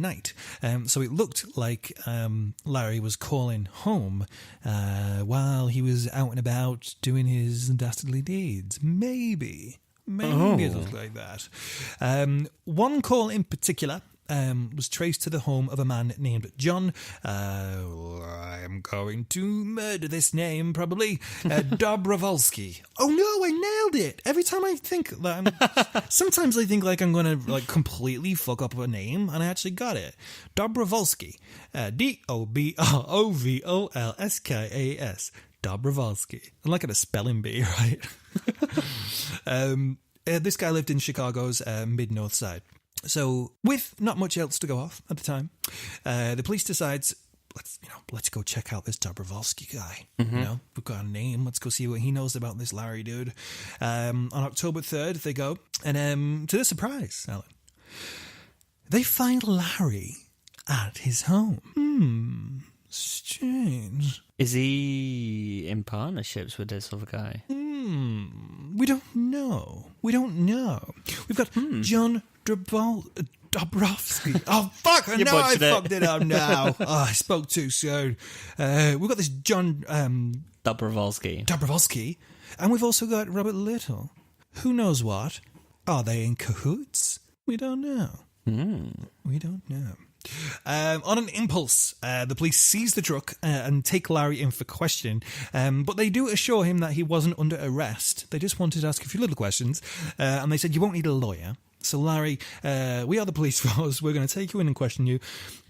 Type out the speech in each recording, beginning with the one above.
night. So it looked like Larry was calling home while he was out and about doing his dastardly deeds. Maybe it looked like that. One call in particular was traced to the home of a man named John. I'm going to murder this name, probably. Dobrovolsky. Oh no, I nailed it! Every time I think that, sometimes I think like I'm going to like completely fuck up a name, and I actually got it. Dobrovolsky. Dobrovolskas. Dobrovolsky. I'm like at a spelling bee, right? This guy lived in Chicago's mid-north side. So, with not much else to go off at the time, the police decides, let's go check out this Dobrovolsky guy. Mm-hmm. You know, we've got a name. Let's go see what he knows about this Larry dude. On October 3rd, they go, and to their surprise, Alan, they find Larry at his home. Strange. Is he in partnerships with this other guy? We don't know. We've got John Dobrovsky. Oh, fuck! I know I fucked it up now. I spoke too soon. We've got this John Dobrovolsky. And we've also got Robert Little. Who knows what? Are they in cahoots? We don't know. We don't know. On an impulse, the police seize the truck and take Larry in for questioning, but they do assure him that he wasn't under arrest. They just wanted to ask a few little questions, and they said, you won't need a lawyer. So Larry, we are the police force, we're going to take you in and question you.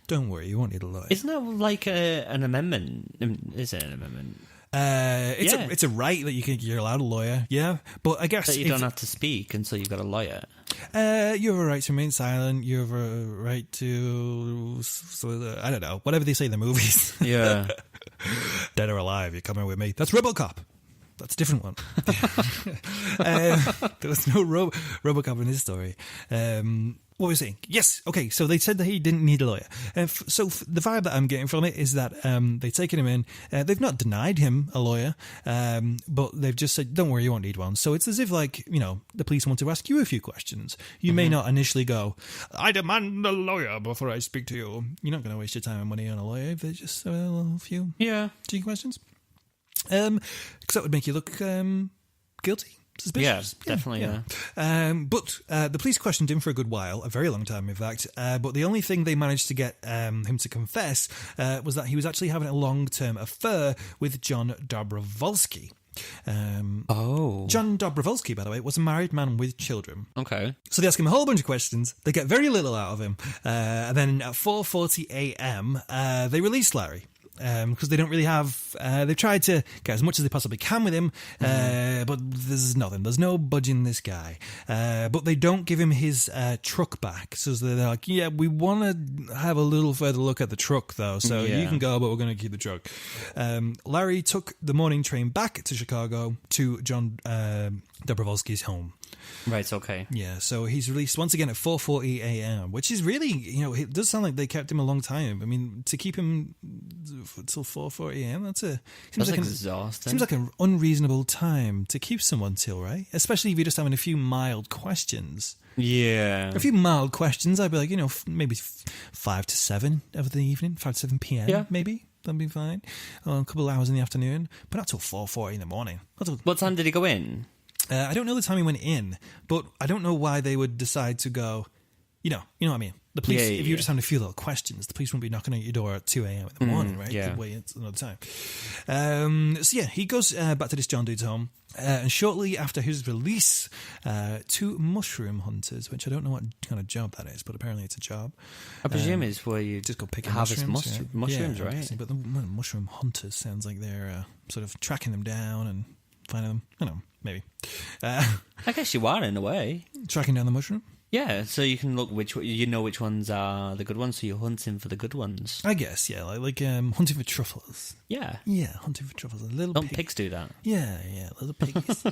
Don't worry, you won't need a lawyer. Isn't that like an amendment? Is it an amendment? It's a right that you're allowed a lawyer, yeah. But I guess that you don't have to speak until you've got a lawyer. You have a right to remain silent. You have a right to, I don't know, whatever they say in the movies. Yeah. Dead or alive, you're coming with me. That's RoboCop. That's a different one. There was no RoboCop in this story. What were we saying? Yes, okay, so they said that he didn't need a lawyer. So the vibe that I'm getting from it is that they've taken him in. They've not denied him a lawyer, but they've just said, don't worry, you won't need one. So it's as if, like, you know, the police want to ask you a few questions. You may not initially go, I demand a lawyer before I speak to you. You're not going to waste your time and money on a lawyer if they just a few questions. Because that would make you look guilty. Suspicious. Yeah, definitely, yeah. But the police questioned him for a good while, a very long time, in fact. But the only thing they managed to get him to confess was that he was actually having a long-term affair with John Dobrovolsky. John Dobrovolsky, by the way, was a married man with children. Okay. So they ask him a whole bunch of questions. They get very little out of him. And then at 4:40 a.m., they release Larry. Because they don't really have... they've tried to get as much as they possibly can with him, but there's nothing. There's no budging this guy. But they don't give him his truck back. So they're like, yeah, we want to have a little further look at the truck, though. So you can go, but we're going to keep the truck. Larry took the morning train back to Chicago to John Dobrovolsky's home. Right, okay. Yeah, so he's released once again at 4:40 a.m., which is really, you know, it does sound like they kept him a long time. I mean, to keep him until 4:40 a.m., that's exhausting. Seems like an unreasonable time to keep someone till, right? Especially if you're just having a few mild questions. Yeah. A few mild questions, I'd be like, you know, maybe 5 to 7 of the evening, 5 to 7 p.m., maybe. That'd be fine. Or a couple of hours in the afternoon, but not till 4:40 in the morning. What time did he go in? I don't know the time he went in, but I don't know why they would decide to go, you know what I mean? The police, if you're just having a few little questions, the police won't be knocking at your door at 2 a.m. in the morning, right? Yeah. They'd wait another time. So yeah, he goes back to this John dude's home, and shortly after his release, 2 mushroom hunters, which I don't know what kind of job that is, but apparently it's a job. I presume it's where you just go pick harvest mushrooms, right? But the mushroom hunters sounds like they're sort of tracking them down and finding them. I don't know, maybe. I guess you are in a way. Tracking down the mushroom? Yeah, so you can look which ones are the good ones, so you're hunting for the good ones. I guess, yeah, like hunting for truffles. Yeah. Yeah, hunting for truffles. Don't pigs do that? Yeah, little pigs.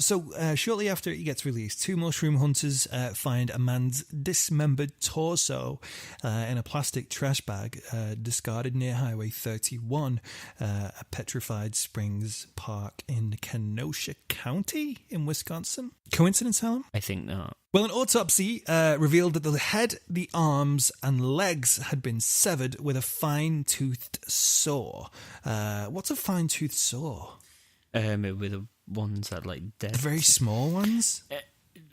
So shortly after he gets released, 2 mushroom hunters find a man's dismembered torso in a plastic trash bag discarded near Highway 31 at Petrified Springs Park in Kenosha County in Wisconsin. Coincidence, Alan? I think not. Well, an autopsy revealed that the head, the arms, and legs had been severed with a fine-toothed saw. What's a fine-toothed saw? With the ones that like dead. The very small ones?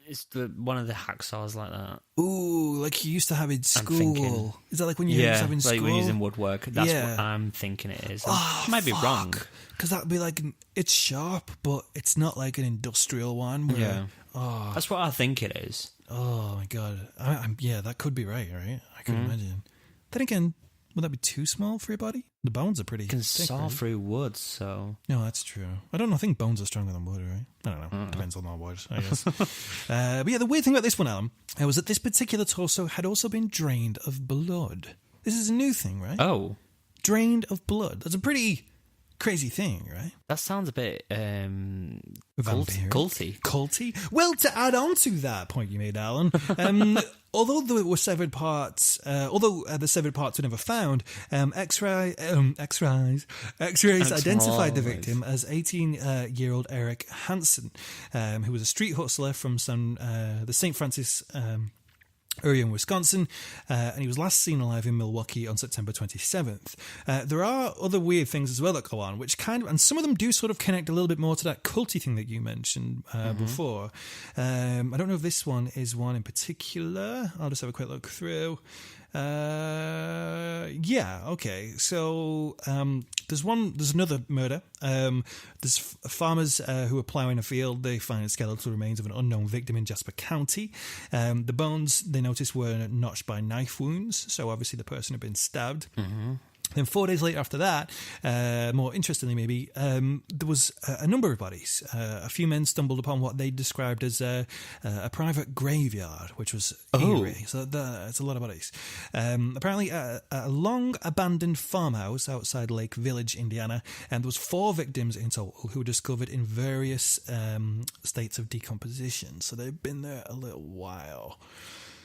It's one of the hacksaws like that. Ooh, like you used to have in school. Is that like when you used to have in school? like when you're using woodwork. That's what I'm thinking it is. I might be wrong. Because that would be like, it's sharp, but it's not like an industrial one. Where, That's what I think it is. Oh my God. That could be right? I can imagine. Then again, would that be too small for your body? The bones are pretty You can thick, saw right? through wood, so... No, that's true. I don't know. I think bones are stronger than wood, right? I don't know. Depends on the wood, I guess. But yeah, the weird thing about this one, Alan, was that this particular torso had also been drained of blood. This is a new thing, right? Oh. Drained of blood. That's a pretty crazy thing, right? That sounds a bit... Vampiric? Culty. Well, to add on to that point you made, Alan, although there were severed parts, the severed parts were never found, X-rays identified the victim as 18-year-old Eric Hansen, who was a street hustler from the St. Francis area in Wisconsin, and he was last seen alive in Milwaukee on September 27th. There are other weird things as well that go on, which and some of them do sort of connect a little bit more to that culty thing that you mentioned before. I don't know if this one is one in particular. I'll just have a quick look through. Okay. So there's another murder. There's farmers who are ploughing a field. They find skeletal remains of an unknown victim in Jasper County. The bones they noticed were notched by knife wounds, so obviously the person had been stabbed. Then 4 days later after that, more interestingly maybe, there was a number of bodies. A few men stumbled upon what they described as a private graveyard, which was eerie. So it's a lot of bodies. Apparently, a long abandoned farmhouse outside Lake Village, Indiana, and there was 4 victims in total who were discovered in various states of decomposition. So they've been there a little while.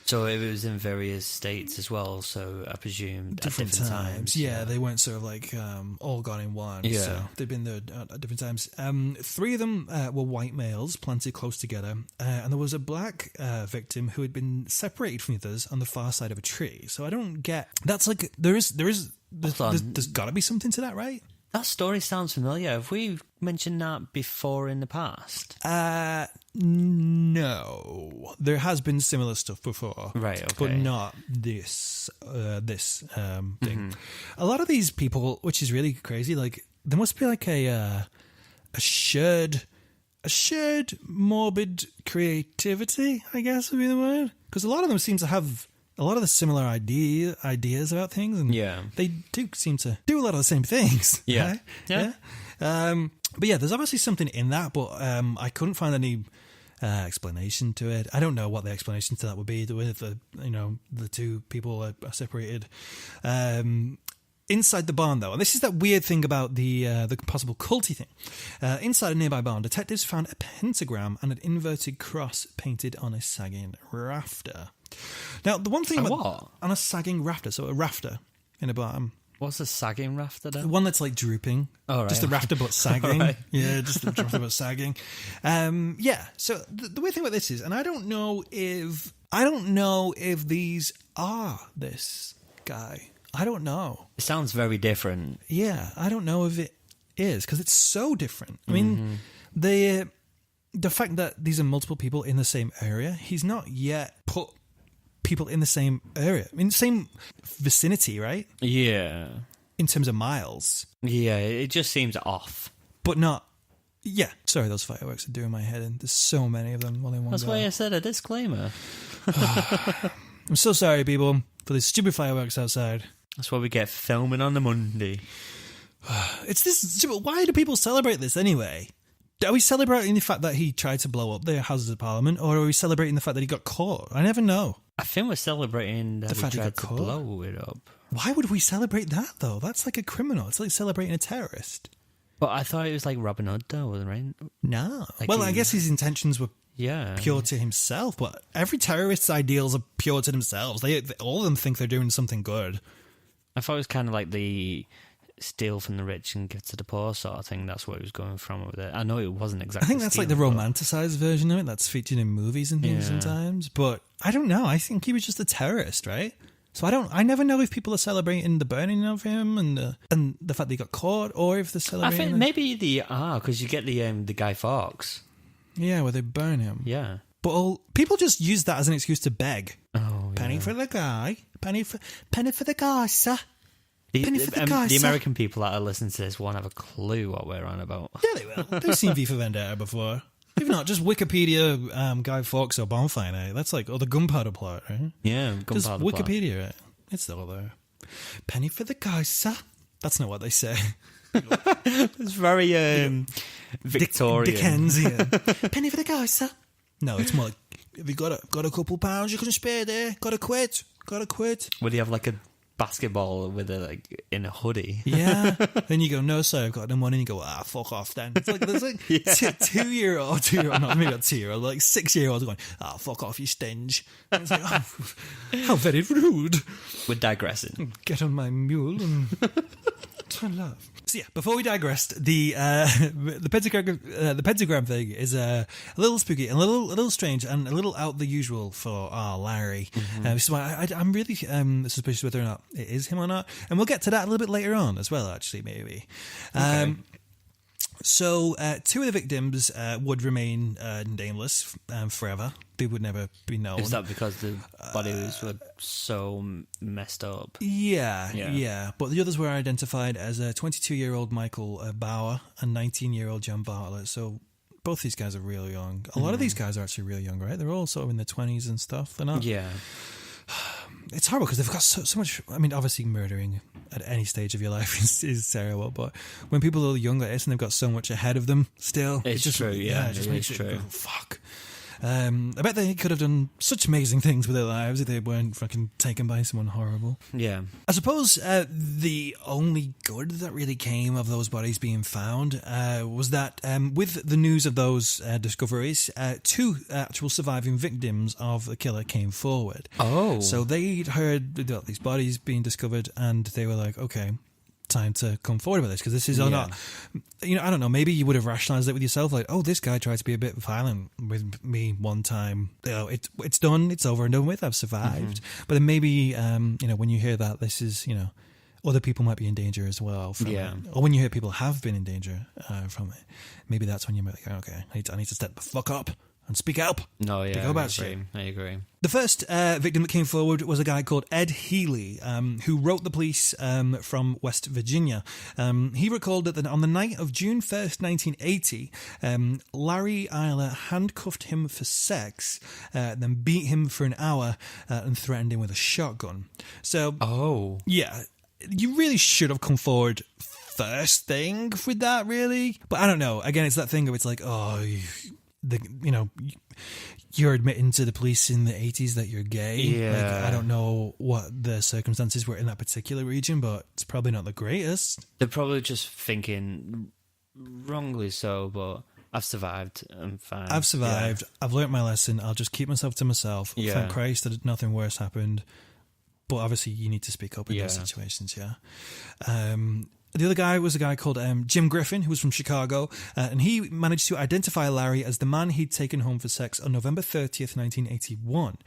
So it was in various states as well, so I presume different at different times. Yeah, they weren't sort of like all gone in one. Yeah. So they've been there at different times. 3 of them were white males planted close together, and there was a black victim who had been separated from the others on the far side of a tree. So I don't get... That's like... There's got to be something to that, right? That story sounds familiar. Have we mentioned that before in the past? No. There has been similar stuff before. Right, okay. But not this thing. A lot of these people, which is really crazy, like, there must be like a shared morbid creativity, I guess would be the word. Because a lot of them seem to have a lot of the similar ideas about things, and they do seem to do a lot of the same things. Yeah. Right? But yeah, there's obviously something in that, but I couldn't find any explanation to it. I don't know what the explanation to that would be. With the 2 people are separated. Inside the barn, though, and this is that weird thing about the possible culty thing. Inside a nearby barn, detectives found a pentagram and an inverted cross painted on a sagging rafter. Now, the one thing about on a sagging rafter, so a rafter in a barn. What's a sagging rafter then? One that's like drooping. Oh, right. Just a rafter but sagging. Right. Yeah, just a rafter but sagging. So the weird thing about this is, and I don't know if these are this guy. I don't know. It sounds very different. Yeah, I don't know if it is, because it's so different. I mean, the fact that these are multiple people in the same area, he's not yet put people in the same area. I mean, same vicinity, right? Yeah. In terms of miles. Yeah, it just seems off. But not... Yeah. Sorry, those fireworks are doing my head in. There's so many of them all in one That's go. why I said a disclaimer. I'm so sorry, people, for these stupid fireworks outside. That's why we get filming on the Monday. It's this... Why do people celebrate this anyway? Are we celebrating the fact that he tried to blow up the Houses of Parliament, or are we celebrating the fact that he got caught? I never know. I think we're celebrating that the fact he tried got to caught? blow it up. Why would we celebrate that, though? That's like a criminal. It's like celebrating a terrorist. But I thought it was like Robin Hood, though, wasn't it? No. Well, I guess his intentions were pure to himself, but every terrorist's ideals are pure to themselves. They all of them think they're doing something good. I thought it was kind of like the steal from the rich and give to the poor sort of thing. That's what he was going from with it. I know it wasn't exactly I think that's like the stealing, romanticized version of it that's featured in movies and things sometimes. But I don't know. I think he was just a terrorist, right? So I never know if people are celebrating the burning of him and the fact that he got caught, or if they're I celebrating. think maybe they are, because you get the Guy Fawkes. Yeah, where they burn him. Yeah. But people just use that as an excuse to beg. Oh, Penny for the guy. Penny for the guy, sir. The, Penny for the guy, the sir. American people that are listening to this won't have a clue what we're on about. Yeah, they will. They've seen V for Vendetta before. If not, just Wikipedia Guy Fawkes or Bonfire Night. That's like, the gunpowder plot, right? Yeah, Just gunpowder plot. Wikipedia it. It's all there. Penny for the guy, sir. That's not what they say. It's very Victorian. Dickensian. Penny for the guy, sir. No, it's more like, have you got a couple pounds you can spare there? Gotta quit. Would you have like a basketball with in a hoodie? Yeah. Then you go, no, sir, I've got no money. And you go, fuck off then. It's like, there's like 2-year-old, not maybe not 2-year-old, like 6-year-olds going, fuck off, you stinge. And it's like, how very rude. We're digressing. Get on my mule and turn love. So yeah, before we digressed, the pentagram thing is a little spooky, and a little strange, and a little out the usual for Larry. Which is why I'm really suspicious whether or not it is him or not, and we'll get to that a little bit later on as well. Actually, maybe. Okay. So, 2 of the victims would remain nameless forever. They would never be known. Is that because the bodies were so messed up? Yeah. But the others were identified as a 22-year-old Michael Bauer and 19-year-old John Bartlett. So both these guys are really young. A lot of these guys are actually really young, right? They're all sort of in their 20s and stuff. They're not. Yeah. It's horrible because they've got so much. I mean, obviously, murdering at any stage of your life is terrible. But when people are young like this and they've got so much ahead of them, still, it's just true. Yeah, it just makes it true. go, fuck. I bet they could have done such amazing things with their lives if they weren't fucking taken by someone horrible. Yeah. I suppose the only good that really came of those bodies being found was that with the news of those discoveries, 2 actual surviving victims of the killer came forward. Oh. So they'd heard about these bodies being discovered, and they were like, okay, time to come forward with this, because this is not, I don't know, maybe you would have rationalized it with yourself, like, this guy tried to be a bit violent with me one time, it's done, it's over and done with, I've survived. But then maybe when you hear that this is, other people might be in danger as well from it, or when you hear people have been in danger from it, maybe that's when you might be like, okay, I need to step the fuck up and speak up. No, yeah, I agree. The first victim that came forward was a guy called Ed Healy, who wrote the police from West Virginia. He recalled that on the night of June 1st, 1980, Larry Eyler handcuffed him for sex, then beat him for an hour and threatened him with a shotgun. So, yeah, you really should have come forward first thing with that, really. But I don't know. Again, it's that thing of it's like, you're admitting to the police in the 80s that you're gay. Yeah. I don't know what the circumstances were in that particular region, but it's probably not the greatest. They're probably just thinking, wrongly so, but I've survived. I'm fine. I've survived. Yeah. I've learnt my lesson. I'll just keep myself to myself. Yeah. Thank Christ that nothing worse happened. But obviously you need to speak up in those situations, The other guy was a guy called Jim Griffin, who was from Chicago, and he managed to identify Larry as the man he'd taken home for sex on November 30th, 1981.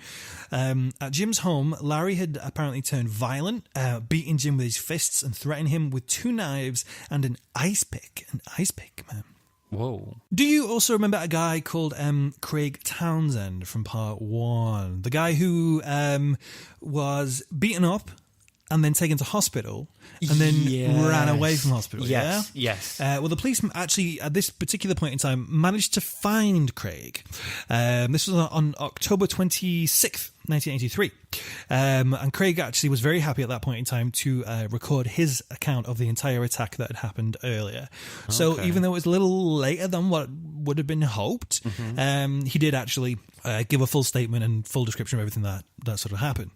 At Jim's home, Larry had apparently turned violent, beating Jim with his fists and threatening him with 2 knives and an ice pick. An ice pick, man. Whoa. Do you also remember a guy called Craig Townsend from part 1? The guy who was beaten up and then taken to hospital, and then ran away from hospital. Yes. Well, the police actually, at this particular point in time, managed to find Craig. This was on October 26th, 1983. And Craig actually was very happy at that point in time to record his account of the entire attack that had happened earlier. Okay. So even though it was a little later than what would have been hoped, he did actually give a full statement and full description of everything that sort of happened.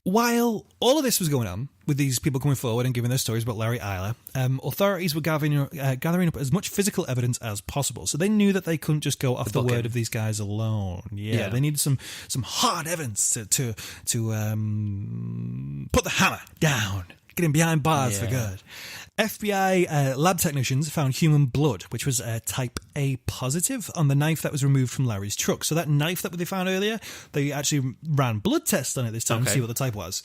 While all of this was going on, with these people coming forward and giving their stories about Larry Eyler, authorities were gathering up as much physical evidence as possible. So they knew that they couldn't just go off the word of these guys alone. Yeah, they needed some hard evidence to put the hammer down. Get him behind bars for Yeah. good. FBI lab technicians found human blood, which was type A positive, on the knife that was removed from Larry's truck. So that knife that they found earlier, they actually ran blood tests on it this time to Okay. see what the type was.